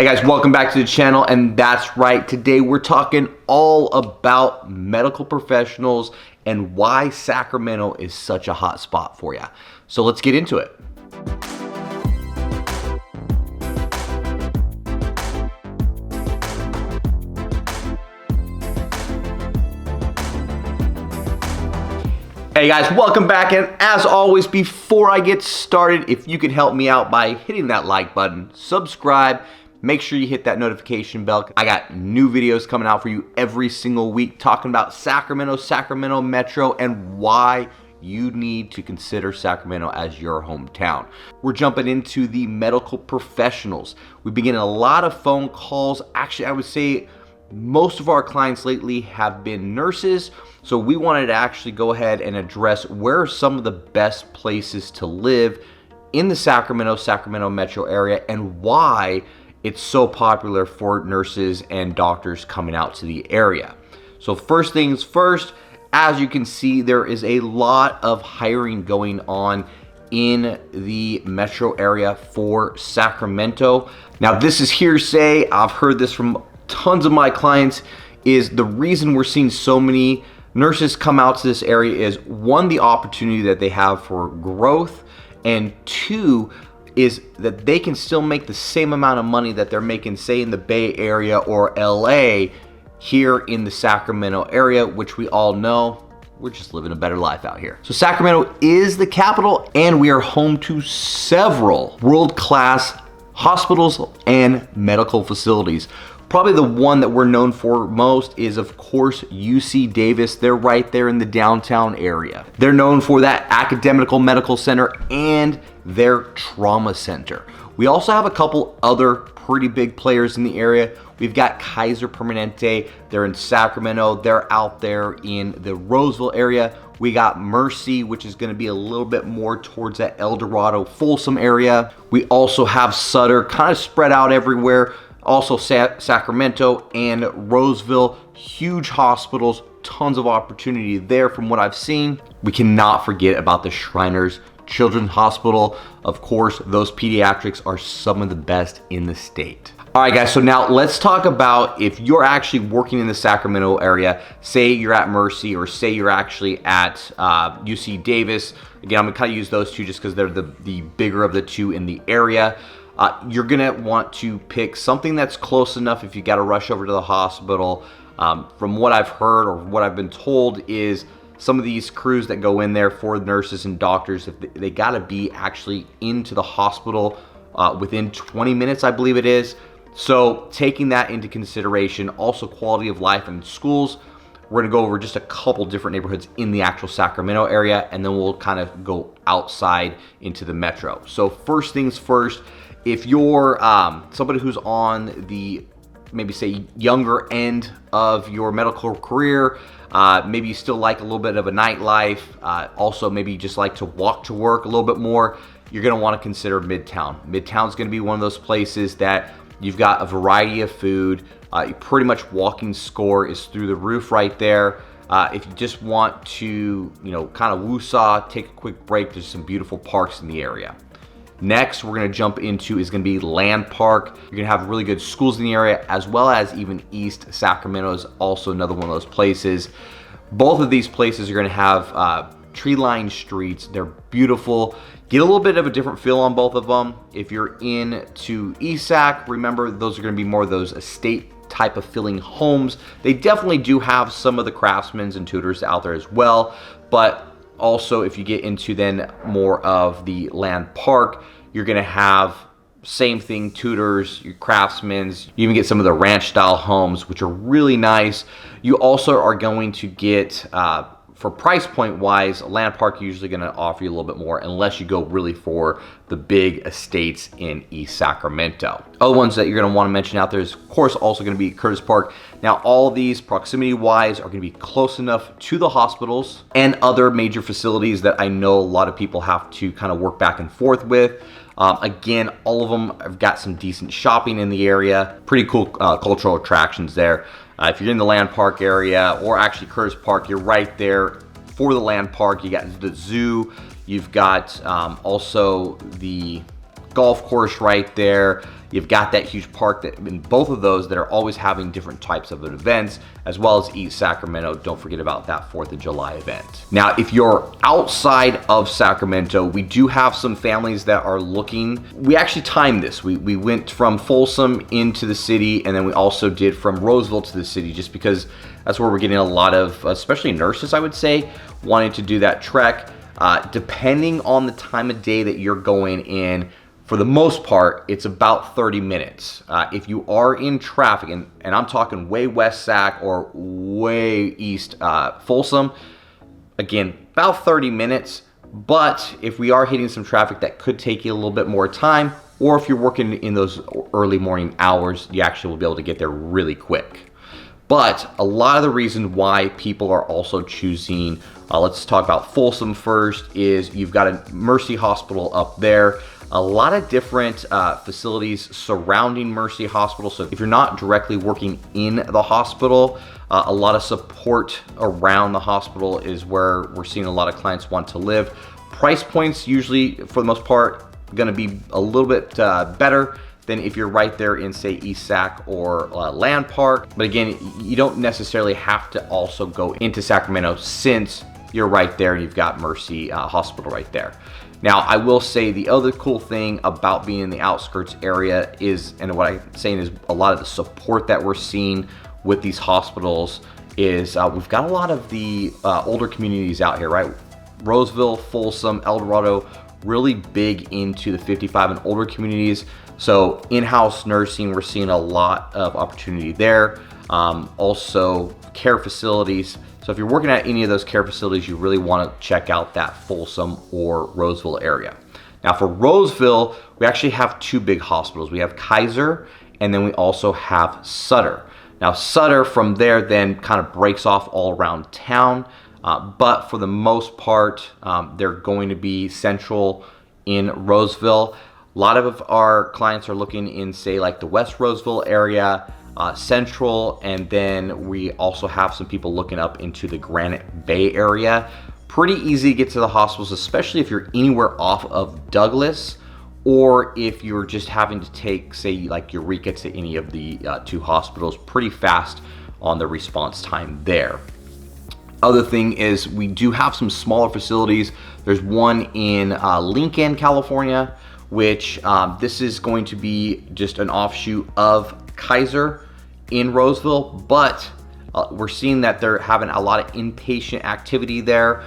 Hey guys, welcome back to the channel, and that's right, today we're talking all about medical professionals and why Sacramento is such a hot spot for you. So let's get into it. Hey guys, welcome back, and as always, before I get started, if you could help me out by hitting that like button, subscribe, make sure you hit that notification bell. I got new videos coming out for you every single week talking about Sacramento, Sacramento Metro, and why you need to consider Sacramento as your hometown. We're jumping into the medical professionals. We've been getting a lot of phone calls. Actually, I would say most of our clients lately have been nurses, so we wanted to actually go ahead and address where are some of the best places to live in the Sacramento Metro area and why it's so popular for nurses and doctors coming out to the area. So first things first, as you can see, there is a lot of hiring going on in the metro area for Sacramento. Now this is hearsay, I've heard this from tons of my clients, is the reason we're seeing so many nurses come out to this area is one, the opportunity that they have for growth, and two, is that they can still make the same amount of money that they're making, say, in the Bay Area or LA here in the Sacramento area, which we all know we're just living a better life out here. So Sacramento is the capital, and we are home to several world-class hospitals and medical facilities. Probably the one that we're known for most is, of course, UC Davis. They're right there in the downtown area. They're known for that academical medical center and their trauma center. We also have a couple other pretty big players in the area. We've got Kaiser Permanente. They're in Sacramento. They're out there in the Roseville area. We got Mercy, which is going to be a little bit more towards that El Dorado, Folsom area. We also have Sutter, kind of spread out everywhere. Also Sacramento and Roseville, huge hospitals, tons of opportunity there from what I've seen. We cannot forget about the Shriners Children's Hospital. Of course, those pediatrics are some of the best in the state. All right, guys, so now let's talk about if you're actually working in the Sacramento area, say you're at Mercy or say you're actually at UC Davis. Again, I'm gonna kind of use those two just because they're the bigger of the two in the area. You're gonna want to pick something that's close enough if you gotta rush over to the hospital. From what I've heard or what I've been told is some of these crews that go in there for nurses and doctors, if they gotta be actually into the hospital within 20 minutes, I believe it is. So taking that into consideration, also quality of life in schools, we're gonna go over just a couple different neighborhoods in the actual Sacramento area, and then we'll kind of go outside into the metro. So first things first, if you're somebody who's on the, maybe say, younger end of your medical career, maybe you still like a little bit of a nightlife, also maybe you just like to walk to work a little bit more, you're gonna wanna consider Midtown. Midtown's gonna be one of those places that you've got a variety of food, pretty much walking score is through the roof right there. If you just want to, kind of woo-saw, take a quick break, there's some beautiful parks in the area. Next, we're gonna jump into is gonna be Land Park. You're gonna have really good schools in the area, as well as even East Sacramento is also another one of those places. Both of these places are gonna have tree-lined streets. They're beautiful. Get a little bit of a different feel on both of them. If you're into East Sac, remember those are gonna be more of those estate type of feeling homes. They definitely do have some of the craftsmen and tutors out there as well, but also, if you get into then more of the Land Park, you're gonna have same thing, tutors, your craftsmen. You even get some of the ranch style homes, which are really nice. You also are going to get, for price point wise, Land Park usually gonna offer you a little bit more unless you go really for the big estates in East Sacramento. Other ones that you're gonna wanna mention out there is, of course, also gonna be Curtis Park. Now, all these proximity wise are gonna be close enough to the hospitals and other major facilities that I know a lot of people have to kind of work back and forth with. Again, all of them have got some decent shopping in the area, pretty cool cultural attractions there. If you're in the Land Park area or actually Curtis Park, you're right there for the Land Park. You got the zoo, you've got also the golf course right there. You've got that huge park that in both of those that are always having different types of events, as well as Eat Sacramento. Don't forget about that 4th of July event. Now, if you're outside of Sacramento, we do have some families that are looking. We actually timed this. We went from Folsom into the city, and then we also did from Roseville to the city, just because that's where we're getting a lot of, especially nurses, I would say, wanting to do that trek. Depending on the time of day that you're going in, for the most part, it's about 30 minutes. If you are in traffic, and I'm talking way west Sac or way east Folsom, again, about 30 minutes. But if we are hitting some traffic, that could take you a little bit more time, or if you're working in those early morning hours, you actually will be able to get there really quick. But a lot of the reasons why people are also choosing, let's talk about Folsom first, is you've got a Mercy Hospital up there. A lot of different facilities surrounding Mercy Hospital. So if you're not directly working in the hospital, a lot of support around the hospital is where we're seeing a lot of clients want to live. Price points usually, for the most part, gonna be a little bit better than if you're right there in, say, East Sac or Land Park. But again, you don't necessarily have to also go into Sacramento since you're right there and you've got Mercy Hospital right there. Now, I will say the other cool thing about being in the outskirts area is, and what I'm saying is a lot of the support that we're seeing with these hospitals is we've got a lot of the older communities out here, right? Roseville, Folsom, El Dorado, really big into the 55 and older communities. So in-house nursing, we're seeing a lot of opportunity there. Also care facilities. So if you're working at any of those care facilities, you really want to check out that Folsom or Roseville area. Now for Roseville, we actually have two big hospitals. We have Kaiser, and then we also have Sutter. Now Sutter from there then kind of breaks off all around town, but for the most part, they're going to be central in Roseville. A lot of our clients are looking in, say, like the West Roseville area, Central, and then we also have some people looking up into the Granite Bay area. Pretty easy to get to the hospitals, especially if you're anywhere off of Douglas, or if you're just having to take, say, like Eureka to any of the two hospitals. Pretty fast on the response time there. Other thing is we do have some smaller facilities. There's one in Lincoln, California, which this is going to be just an offshoot of Kaiser in Roseville, but we're seeing that they're having a lot of inpatient activity there.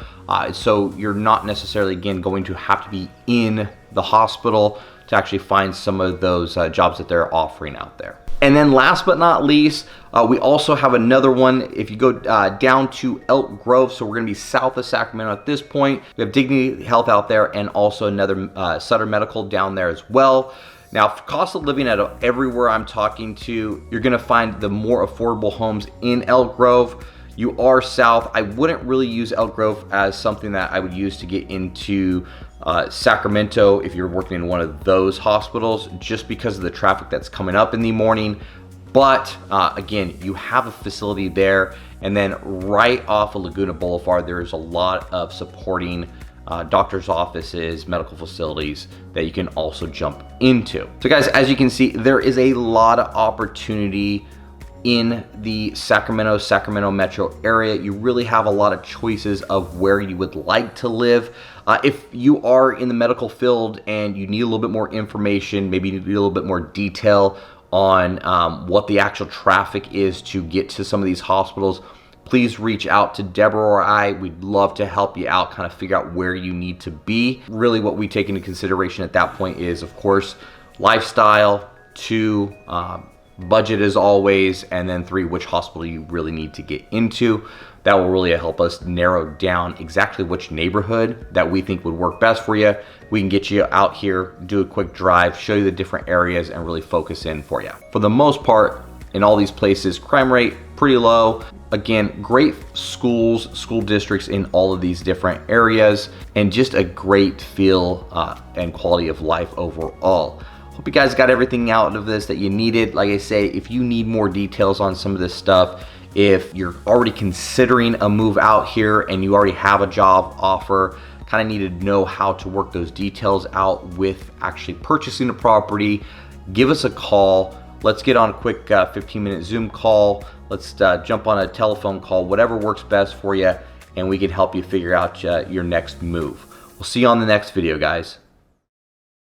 So you're not necessarily, again, going to have to be in the hospital to actually find some of those jobs that they're offering out there. And then last but not least, we also have another one. If you go down to Elk Grove, so we're gonna be south of Sacramento at this point. We have Dignity Health out there, and also another Sutter Medical down there as well. Now, for cost of living, everywhere I'm talking to, you're gonna find the more affordable homes in Elk Grove. You are south. I wouldn't really use Elk Grove as something that I would use to get into Sacramento if you're working in one of those hospitals, just because of the traffic that's coming up in the morning. But again, you have a facility there, and then right off of Laguna Boulevard, there's a lot of supporting doctor's offices, medical facilities that you can also jump into. So guys, as you can see, there is a lot of opportunity in the Sacramento Metro area. You really have a lot of choices of where you would like to live. If you are in the medical field and you need a little bit more information, maybe you need a little bit more detail on what the actual traffic is to get to some of these hospitals, please reach out to Deborah or I. We'd love to help you out, kind of figure out where you need to be. Really what we take into consideration at that point is, of course, lifestyle, 2, budget as always, and then 3, which hospital you really need to get into. That will really help us narrow down exactly which neighborhood that we think would work best for you. We can get you out here, do a quick drive, show you the different areas, and really focus in for you. For the most part, in all these places, crime rate pretty low. Again, great schools, school districts in all of these different areas, and just a great feel and quality of life overall. Hope you guys got everything out of this that you needed. Like I say, if you need more details on some of this stuff, if you're already considering a move out here and you already have a job offer, kind of need to know how to work those details out with actually purchasing the property, give us a call. Let's get on a quick 15-minute Zoom call. Let's jump on a telephone call, whatever works best for you, and we can help you figure out your next move. We'll see you on the next video, guys.